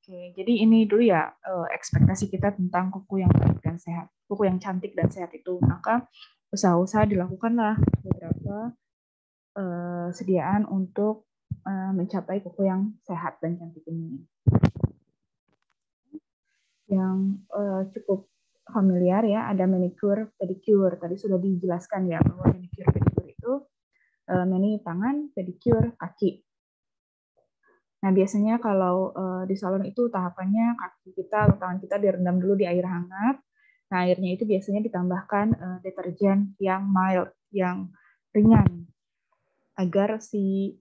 Oke, jadi ini dulu ya ekspektasi kita tentang kuku yang baik dan sehat, kuku yang cantik dan sehat itu. Maka usaha-usaha dilakukanlah beberapa sediaan untuk mencapai kuku yang sehat dan cantik ini. Yang cukup familiar ya, ada manicure, pedicure. Tadi sudah dijelaskan ya bahwa manicure, pedicure itu mani tangan, pedicure kaki. Nah, biasanya kalau di salon itu tahapannya kaki kita atau tangan kita direndam dulu di air hangat. Nah, airnya itu biasanya ditambahkan deterjen yang mild, yang ringan, agar si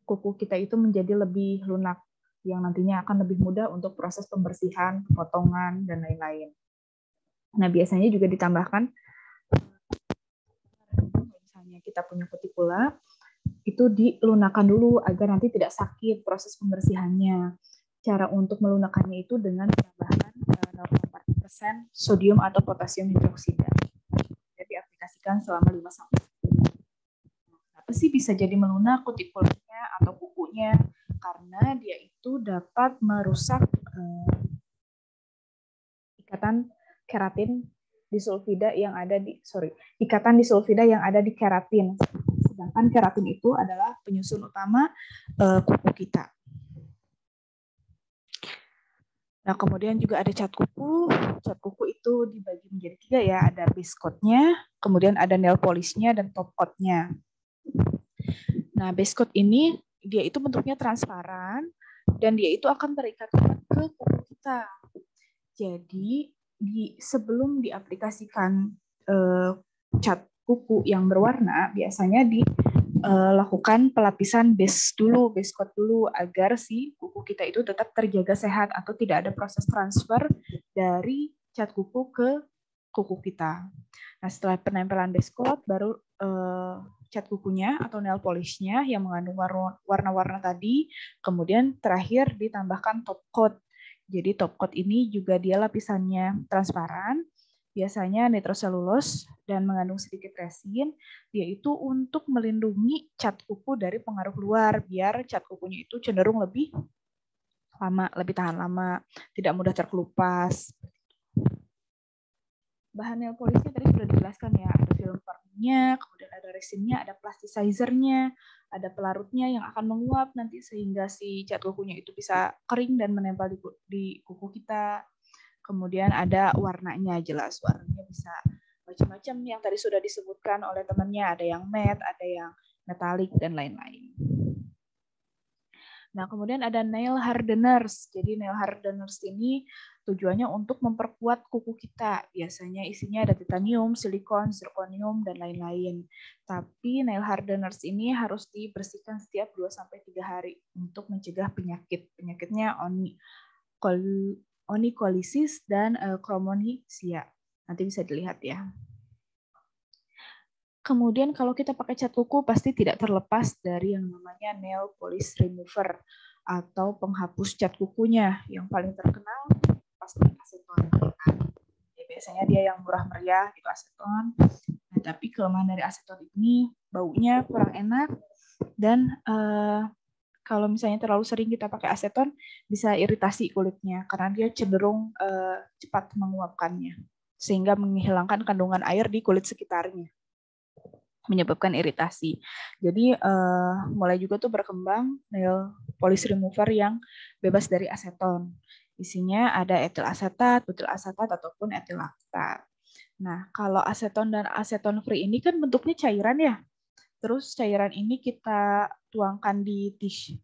kuku kita itu menjadi lebih lunak, yang nantinya akan lebih mudah untuk proses pembersihan, potongan, dan lain-lain. Nah, biasanya juga ditambahkan, misalnya kita punya kutikula, itu dilunakan dulu agar nanti tidak sakit proses pembersihannya. Cara untuk melunakannya itu dengan penambahan 0,4% sodium atau potasium hidroksida. Jadi diaplikasikan selama 5-10 menit. Kenapa sih bisa jadi melunak kutikulanya atau kukunya? Karena dia itu dapat merusak ikatan keratin disulfida yang ada di ikatan disulfida yang ada di keratin. Sedangkan keratin itu adalah penyusun utama kuku kita. Nah, kemudian juga ada cat kuku. Cat kuku itu dibagi menjadi 3 ya, ada base coat-nya, kemudian ada nail polish-nya dan top coat-nya. Nah, base coat ini dia itu bentuknya transparan dan dia itu akan terikat ke kuku kita. Jadi sebelum diaplikasikan cat kuku yang berwarna, biasanya dilakukan pelapisan base coat dulu, agar si kuku kita itu tetap terjaga sehat atau tidak ada proses transfer dari cat kuku ke kuku kita. Nah, setelah penempelan base coat, baru cat kukunya atau nail polish-nya yang mengandung warna-warna tadi, kemudian terakhir ditambahkan top coat. Jadi top coat ini juga dia lapisannya transparan, biasanya nitroselulose dan mengandung sedikit resin, yaitu untuk melindungi cat kuku dari pengaruh luar, biar cat kukunya itu cenderung lebih lama, lebih tahan lama, tidak mudah terkelupas. Bahan nail polish-nya tadi sudah dijelaskan ya, ada film varninya, kemudian ada resinnya, ada plasticizer-nya, ada pelarutnya yang akan menguap nanti sehingga si cat kukunya itu bisa kering dan menempel di kuku kita. Kemudian ada warnanya, jelas warnanya bisa macam-macam yang tadi sudah disebutkan oleh temannya, ada yang matte, ada yang metalik dan lain-lain. Nah, kemudian ada nail hardeners. Jadi nail hardeners ini tujuannya untuk memperkuat kuku kita. Biasanya isinya ada titanium, silikon, zirconium, dan lain-lain. Tapi nail hardeners ini harus dibersihkan setiap 2-3 hari untuk mencegah penyakit. Penyakitnya onycholisis dan chromonysia. Nanti bisa dilihat ya. Kemudian kalau kita pakai cat kuku pasti tidak terlepas dari yang namanya nail polish remover atau penghapus cat kukunya. Yang paling terkenal pasti aseton. Ya, biasanya dia yang murah meriah itu aseton. Nah, tapi kelemahan dari aseton ini baunya kurang enak dan kalau misalnya terlalu sering kita pakai aseton bisa iritasi kulitnya karena dia cenderung cepat menguapkannya sehingga menghilangkan kandungan air di kulit sekitarnya, menyebabkan iritasi. Jadi mulai juga tuh berkembang nail polish remover yang bebas dari aseton. Isinya ada etil asetat, butil asetat ataupun etil laktat. Nah, kalau aseton dan aseton free ini kan bentuknya cairan ya. Terus cairan ini kita tuangkan di tisu,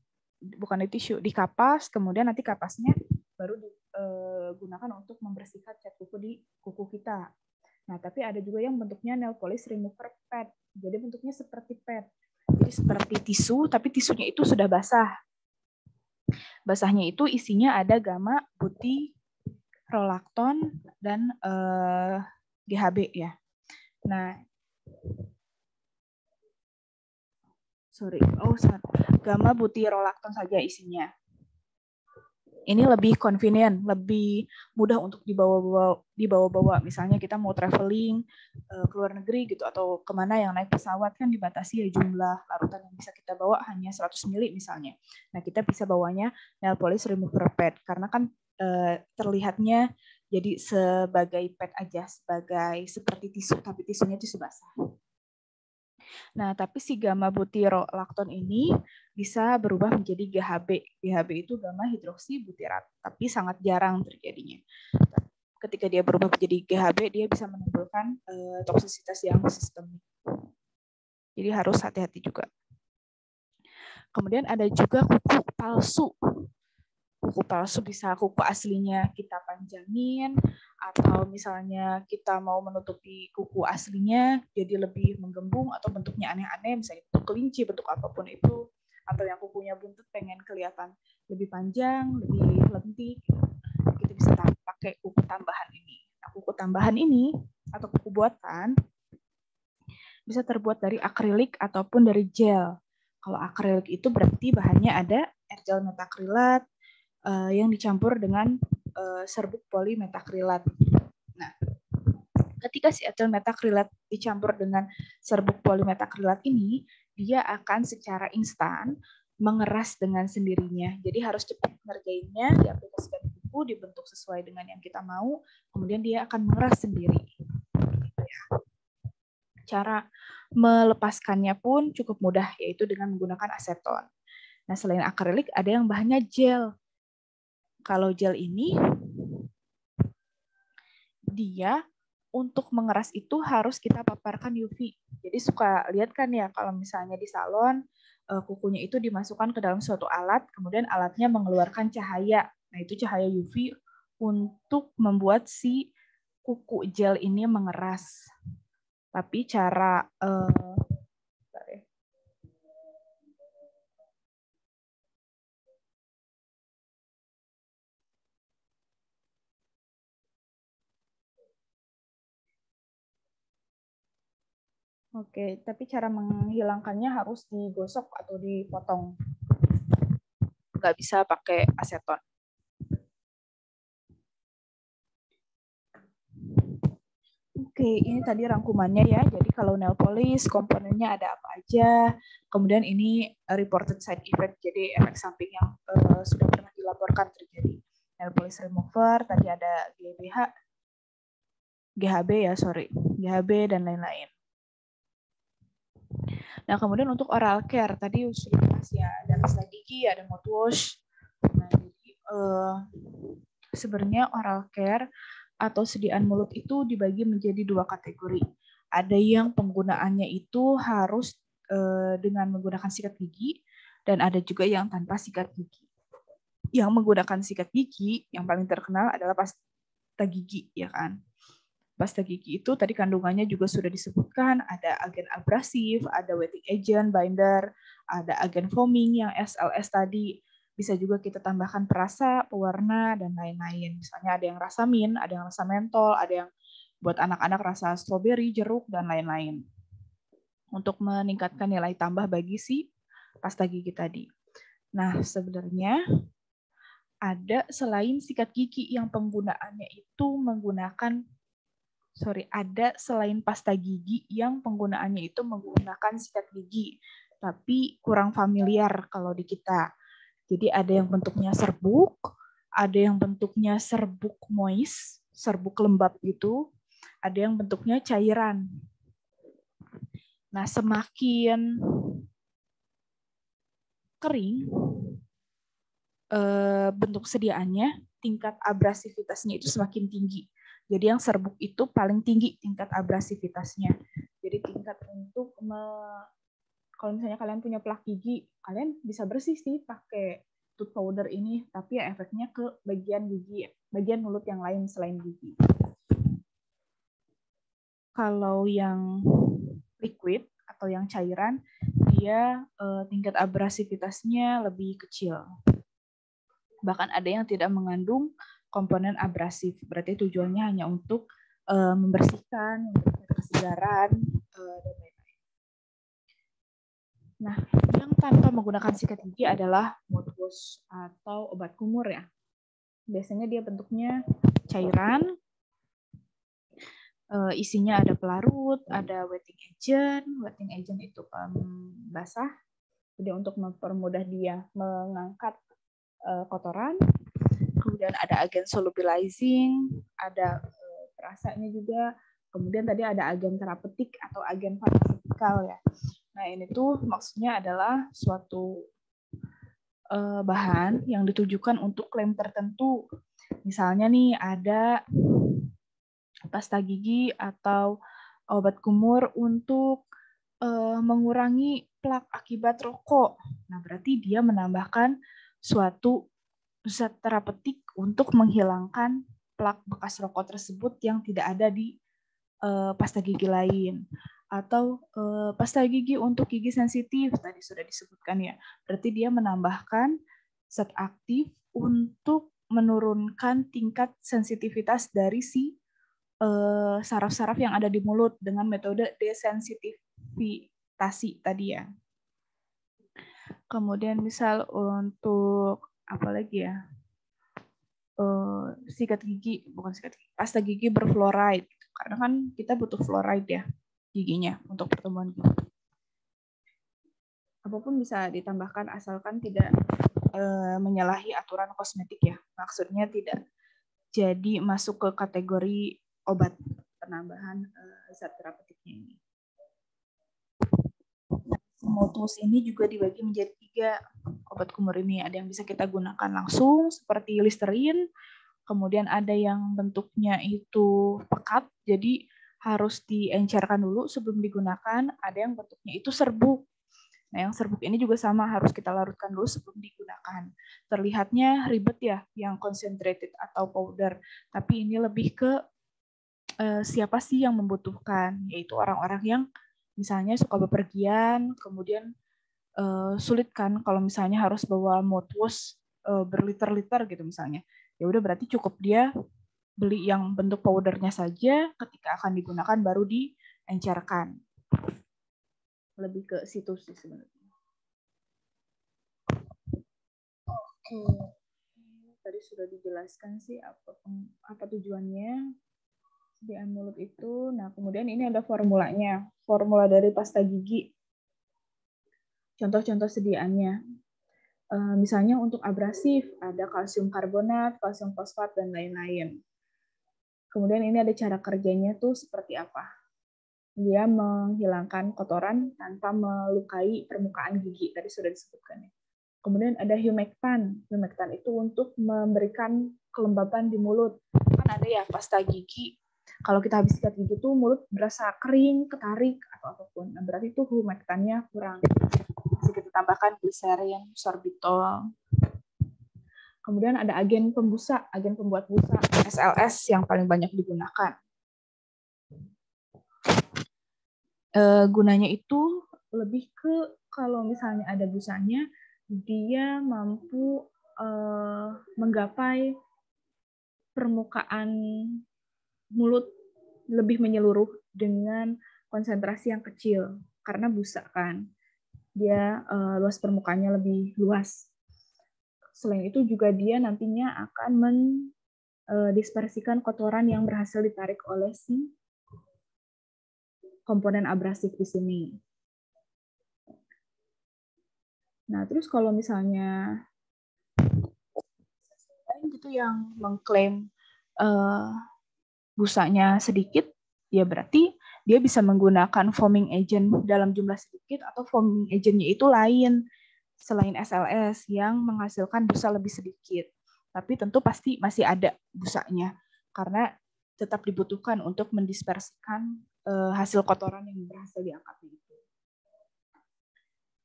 bukan di tisu, di kapas, kemudian nanti kapasnya baru digunakan untuk membersihkan cat kuku di kuku kita. Nah, tapi ada juga yang bentuknya nail polish remover pad. Jadi bentuknya seperti pad. Jadi seperti tisu, tapi tisunya itu sudah basah. Basahnya itu isinya ada gamma, butyrolactone, dan GHB ya. Nah, gamma butyrolactone saja isinya. Ini lebih convenient, lebih mudah untuk dibawa-bawa. Misalnya kita mau traveling ke luar negeri gitu atau kemana yang naik pesawat kan dibatasi ya jumlah larutan yang bisa kita bawa hanya 100 ml misalnya. Nah, kita bisa bawanya nail polish remover pad karena kan terlihatnya jadi sebagai pad aja, sebagai seperti tisu tapi tisunya tisu basah. Nah, tapi si gamma butyrolactone ini bisa berubah menjadi GHB. GHB itu gamma hidroksibutirat, tapi sangat jarang terjadinya. Ketika dia berubah menjadi GHB, dia bisa menimbulkan toksisitas yang sistemik. Jadi harus hati-hati juga. Kemudian ada juga kuku palsu. Kuku palsu bisa kuku aslinya kita panjangin, atau misalnya kita mau menutupi kuku aslinya jadi lebih menggembung atau bentuknya aneh-aneh, misalnya bentuk kelinci, bentuk apapun itu, atau yang kukunya buntut pengen kelihatan lebih panjang, lebih lentik, kita bisa pakai kuku tambahan ini. Nah, kuku tambahan ini atau kuku buatan bisa terbuat dari akrilik ataupun dari gel. Kalau akrilik itu berarti bahannya ada air gel metakrilat yang dicampur dengan serbuk polimetakrilat. Nah, ketika si etil metakrilat dicampur dengan serbuk polimetakrilat ini, dia akan secara instan mengeras dengan sendirinya. Jadi harus cepat ngerjainnya, diaplikasikan di kuku, dibentuk sesuai dengan yang kita mau, kemudian dia akan mengeras sendiri. Cara melepaskannya pun cukup mudah, yaitu dengan menggunakan aseton. Nah, selain akrilik, ada yang bahannya gel. Kalau gel ini, dia untuk mengeras itu harus kita paparkan UV. Jadi suka lihat kan ya, kalau misalnya di salon, kukunya itu dimasukkan ke dalam suatu alat, kemudian alatnya mengeluarkan cahaya. Nah, itu cahaya UV untuk membuat si kuku gel ini mengeras. Tapi cara Oke, tapi cara menghilangkannya harus digosok atau dipotong. Nggak bisa pakai aseton. Oke, ini tadi rangkumannya ya. Jadi kalau nail polish, komponennya ada apa aja. Kemudian ini reported side effect, jadi efek samping yang sudah pernah dilaporkan terjadi. Nail polish remover, tadi ada GHB ya, GHB dan lain-lain. Nah, kemudian untuk oral care, tadi sudah dibahas ya, ada pasta gigi, ada mouthwash. Nah, jadi sebenarnya oral care atau sediaan mulut itu dibagi menjadi 2 kategori. Ada yang penggunaannya itu harus dengan menggunakan sikat gigi, dan ada juga yang tanpa sikat gigi. Yang menggunakan sikat gigi, yang paling terkenal adalah pasta gigi, ya kan? Pasta gigi itu tadi kandungannya juga sudah disebutkan, ada agen abrasif, ada wetting agent, binder, ada agen foaming yang SLS tadi. Bisa juga kita tambahkan perasa, pewarna, dan lain-lain. Misalnya ada yang rasa mint, ada yang rasa mentol, ada yang buat anak-anak rasa stroberi, jeruk, dan lain-lain. Untuk meningkatkan nilai tambah bagi si pasta gigi tadi. Nah, sebenarnya ada selain sikat gigi yang penggunaannya itu menggunakan ada selain pasta gigi yang penggunaannya itu menggunakan sikat gigi, tapi kurang familiar kalau di kita. Jadi ada yang bentuknya serbuk, ada yang bentuknya serbuk moist, serbuk lembab gitu, ada yang bentuknya cairan. Nah, semakin kering bentuk sediaannya, tingkat abrasivitasnya itu semakin tinggi. Jadi yang serbuk itu paling tinggi tingkat abrasivitasnya. Jadi tingkat untuk kalau misalnya kalian punya plak gigi, kalian bisa bersih sih pakai tooth powder ini, tapi ya efeknya ke bagian gigi, bagian mulut yang lain selain gigi. Kalau yang liquid atau yang cairan, dia tingkat abrasivitasnya lebih kecil. Bahkan ada yang tidak mengandung komponen abrasif. Berarti tujuannya hanya untuk membersihkan, untuk kesegaran, dan lain-lain. Nah, yang tanpa menggunakan sikat gigi adalah mouthwash atau obat kumur ya. Biasanya dia bentuknya cairan, isinya ada pelarut, ada wetting agent. Wetting agent itu basah, jadi untuk mempermudah dia mengangkat kotoran. Kemudian ada agen solubilizing, ada perasanya juga. Kemudian tadi ada agen terapeutik atau agen farmasetikal ya. Nah, ini tuh maksudnya adalah suatu bahan yang ditujukan untuk klaim tertentu. Misalnya nih ada pasta gigi atau obat kumur untuk mengurangi plak akibat rokok. Nah, berarti dia menambahkan suatu zat terapeutik untuk menghilangkan plak bekas rokok tersebut yang tidak ada di pasta gigi lain. Atau pasta gigi untuk gigi sensitif, tadi sudah disebutkan ya. Berarti dia menambahkan zat aktif untuk menurunkan tingkat sensitivitas dari si saraf-saraf yang ada di mulut dengan metode desensitivitasasi tadi ya. Kemudian misal untuk apa lagi ya? Sikat gigi, bukan sikat gigi, pasta gigi berfluoride. Karena kan kita butuh fluoride ya giginya untuk pertumbuhan gigi. Apapun bisa ditambahkan asalkan tidak menyalahi aturan kosmetik ya. Maksudnya tidak jadi masuk ke kategori obat penambahan zat terapeutiknya ini. Mouthwash ini juga dibagi menjadi 3 obat kumur ini. Ada yang bisa kita gunakan langsung seperti Listerine, kemudian ada yang bentuknya itu pekat, jadi harus diencerkan dulu sebelum digunakan. Ada yang bentuknya itu serbuk. Nah, yang serbuk ini juga sama, harus kita larutkan dulu sebelum digunakan. Terlihatnya ribet ya, yang concentrated atau powder, tapi ini lebih ke siapa sih yang membutuhkan, yaitu orang-orang yang misalnya suka bepergian, kemudian sulit kan kalau misalnya harus bawa mouthwash berliter-liter gitu misalnya. Ya udah berarti cukup dia beli yang bentuk powdernya saja, ketika akan digunakan baru diencerkan. lebih ke situ sih sebenarnya. Oke, tadi sudah dijelaskan sih apa tujuannya sediaan mulut itu. Nah, kemudian ini ada formulanya, formula dari pasta gigi. Contoh-contoh sediaannya. Misalnya untuk abrasif, ada kalsium karbonat, kalsium fosfat, dan lain-lain. Kemudian ini ada cara kerjanya tuh seperti apa. Dia menghilangkan kotoran tanpa melukai permukaan gigi, tadi sudah disebutkan. Kemudian ada humectant. Humectant itu untuk memberikan kelembapan di mulut. Kan ada ya pasta gigi, kalau kita habis sikat gigi tuh mulut berasa kering, ketarik, atau apapun. Nah, berarti itu humectantnya kurang. Masih kita tambahkan glycerin, sorbitol. Kemudian ada agen pembusa, agen pembuat busa, SLS yang paling banyak digunakan. Gunanya itu lebih ke kalau misalnya ada busanya, dia mampu menggapai permukaan mulut lebih menyeluruh dengan konsentrasi yang kecil. Karena busa kan, dia luas permukaannya lebih luas. Selain itu juga dia nantinya akan mendispersikan kotoran yang berhasil ditarik oleh si komponen abrasif di sini. Nah, terus kalau misalnya gitu yang mengklaim busanya sedikit, ya berarti dia bisa menggunakan foaming agent dalam jumlah sedikit atau foaming agentnya itu lain selain SLS yang menghasilkan busa lebih sedikit. Tapi tentu pasti masih ada busanya karena tetap dibutuhkan untuk mendispersikan hasil kotoran yang berhasil diangkat itu.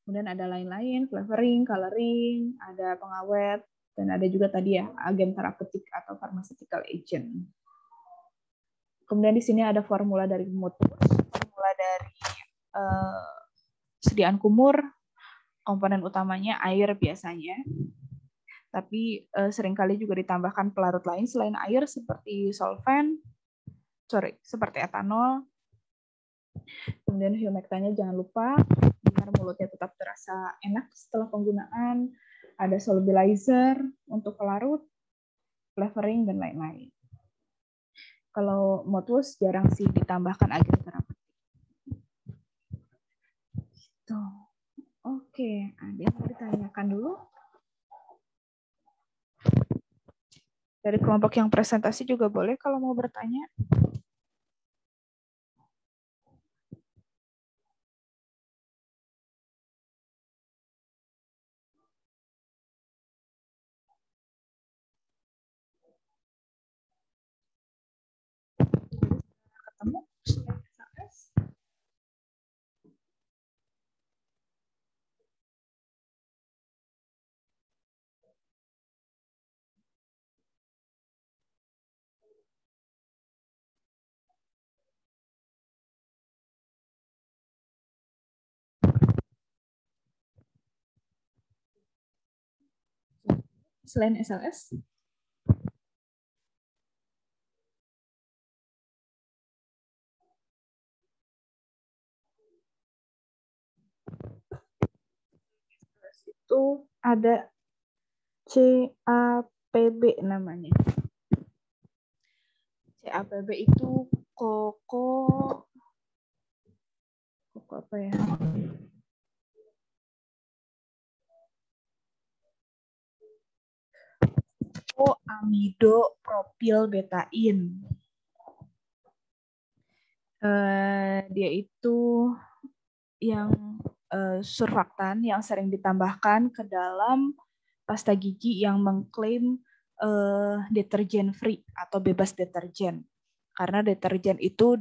Kemudian ada lain-lain, flavoring, coloring, ada pengawet, dan ada juga tadi ya agen terapeutik atau pharmaceutical agent. Kemudian di sini ada formula dari mutus, formula dari sediaan kumur, komponen utamanya air biasanya. Tapi seringkali juga ditambahkan pelarut lain selain air seperti seperti etanol. Kemudian humectantnya jangan lupa biar mulutnya tetap terasa enak setelah penggunaan. Ada solubilizer untuk pelarut, flavoring, dan lain-lain. Kalau motus jarang sih ditambahkan agen terapeutik. Gitu. Oke, ada yang mau ditanyakan dulu? Dari kelompok yang presentasi juga boleh kalau mau bertanya. Ketemu selain SLS? Itu ada CAPB namanya. CAPB itu koko apa ya? Amidopropilbetain. Dia itu yang surfaktan yang sering ditambahkan ke dalam pasta gigi yang mengklaim deterjen free atau bebas deterjen. Karena deterjen itu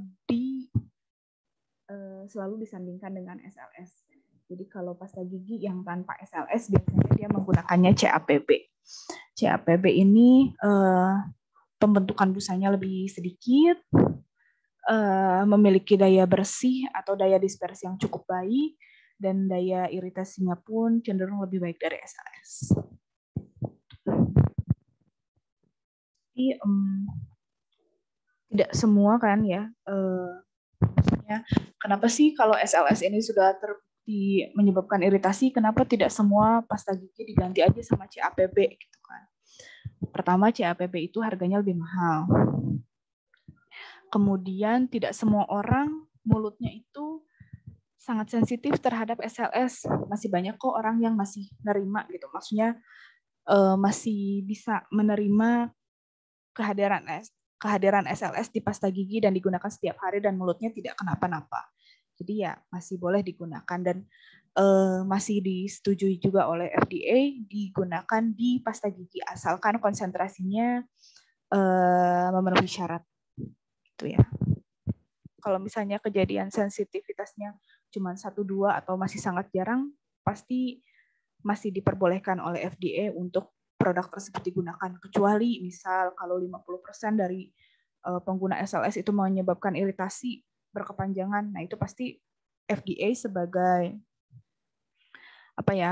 selalu disandingkan dengan SLS. Jadi kalau pasta gigi yang tanpa SLS biasanya dia menggunakannya CAPB. CAPB ini pembentukan busanya lebih sedikit, memiliki daya bersih atau daya dispersi yang cukup baik, dan daya iritasinya pun cenderung lebih baik dari SLS. Jadi, tidak semua kan ya contohnya, kenapa sih kalau SLS ini sudah terbukti menyebabkan iritasi, kenapa tidak semua pasta gigi diganti aja sama CAPB gitu kan? Pertama, CAPB itu harganya lebih mahal. Kemudian tidak semua orang mulutnya itu sangat sensitif terhadap SLS. Masih banyak kok orang yang masih nerima gitu. Maksudnya masih bisa menerima kehadiran SLS di pasta gigi dan digunakan setiap hari dan mulutnya tidak kenapa-napa. Jadi ya masih boleh digunakan dan masih disetujui juga oleh FDA digunakan di pasta gigi asalkan konsentrasinya memenuhi syarat. Itu ya. Kalau misalnya kejadian sensitivitasnya cuma 1-2 atau masih sangat jarang, pasti masih diperbolehkan oleh FDA untuk produk tersebut digunakan. Kecuali misal kalau 50% dari pengguna SLS itu menyebabkan iritasi berkepanjangan, nah itu pasti FDA sebagai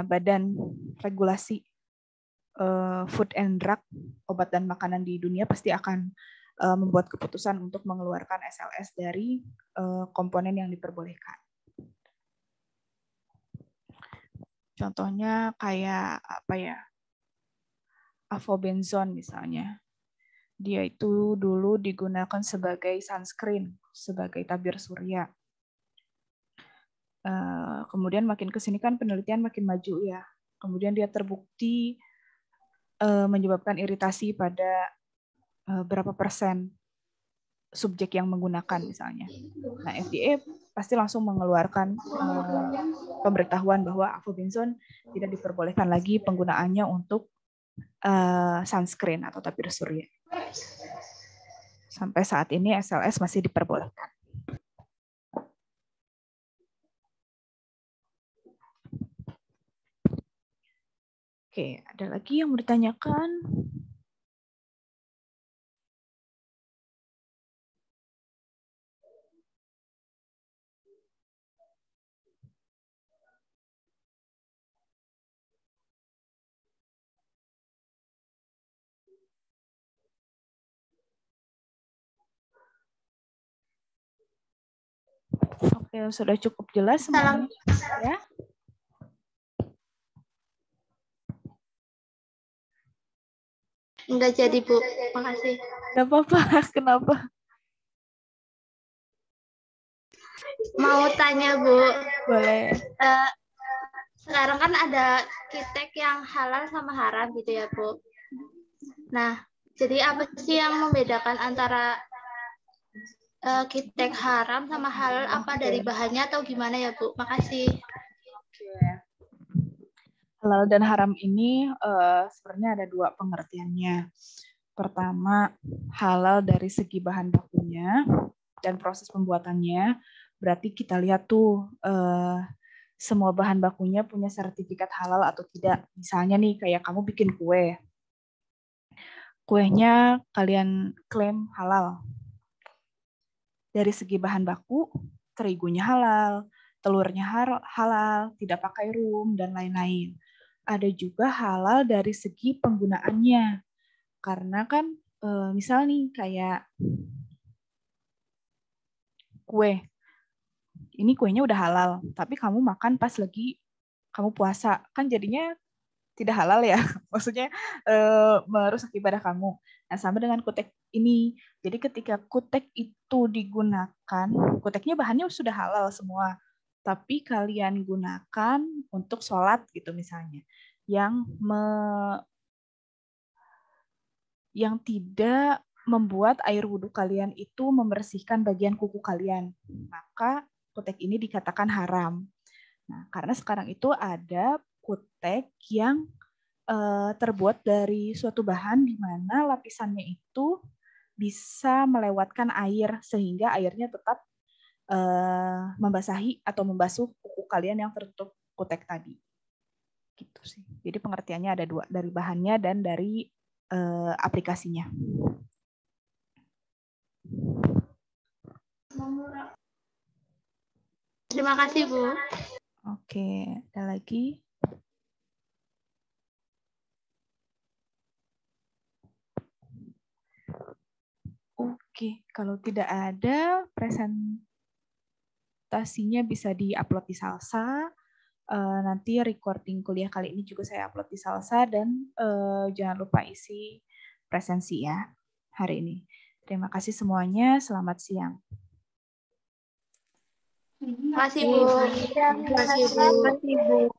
badan regulasi food and drug, obat dan makanan di dunia pasti akan membuat keputusan untuk mengeluarkan SLS dari komponen yang diperbolehkan. Contohnya kayak avobenzone misalnya. Dia itu dulu digunakan sebagai sunscreen, sebagai tabir surya. Kemudian makin kesini kan penelitian makin maju ya. Kemudian dia terbukti menyebabkan iritasi pada berapa persen subjek yang menggunakan misalnya. Nah, FDA pasti langsung mengeluarkan pemberitahuan bahwa avobenzone tidak diperbolehkan lagi penggunaannya untuk sunscreen atau tabir surya. Sampai saat ini SLS masih diperbolehkan. Oke, ada lagi yang mau ditanyakan? Oke, sudah cukup jelas semuanya. Ya. Enggak jadi, Bu. Makasih. Enggak apa-apa. Kenapa? Mau tanya, Bu. Boleh. Sekarang kan ada kitek yang halal sama haram gitu ya, Bu. Nah, jadi apa sih yang membedakan antara kitek haram sama halal? Apa dari bahannya atau gimana ya, Bu? Makasih. Halal dan haram ini sebenarnya ada dua pengertiannya. Pertama, halal dari segi bahan bakunya dan proses pembuatannya. Berarti kita lihat tuh semua bahan bakunya punya sertifikat halal atau tidak. Misalnya nih kayak kamu bikin kue. Kuenya kalian klaim halal. Dari segi bahan baku, terigunya halal, telurnya halal, tidak pakai rum, dan lain-lain. Ada juga halal dari segi penggunaannya. Karena kan misal nih kayak kue. Ini kuenya udah halal, tapi kamu makan pas lagi kamu puasa. Kan jadinya tidak halal ya. Maksudnya merusak ibadah kamu. Nah, sama dengan kutek ini. Jadi ketika kutek itu digunakan, kuteknya bahannya sudah halal semua. Tapi kalian gunakan untuk sholat gitu misalnya. Yang tidak membuat air wudhu kalian itu membersihkan bagian kuku kalian. Maka kutek ini dikatakan haram. Nah, karena sekarang itu ada kutek yang terbuat dari suatu bahan di mana lapisannya itu bisa melewatkan air sehingga airnya tetap membasahi atau membasuh kuku kalian yang tertutup kutek tadi. Gitu sih. Jadi pengertiannya ada dua, dari bahannya dan dari aplikasinya. Terima kasih, Bu. Oke, ada lagi? Oke, kalau tidak ada presentasinya bisa diupload di Salsa. Nanti recording kuliah kali ini juga saya upload di Salsa, dan jangan lupa isi presensi ya hari ini. Terima kasih semuanya, selamat siang. Terima kasih Bu. Terima kasih Bu.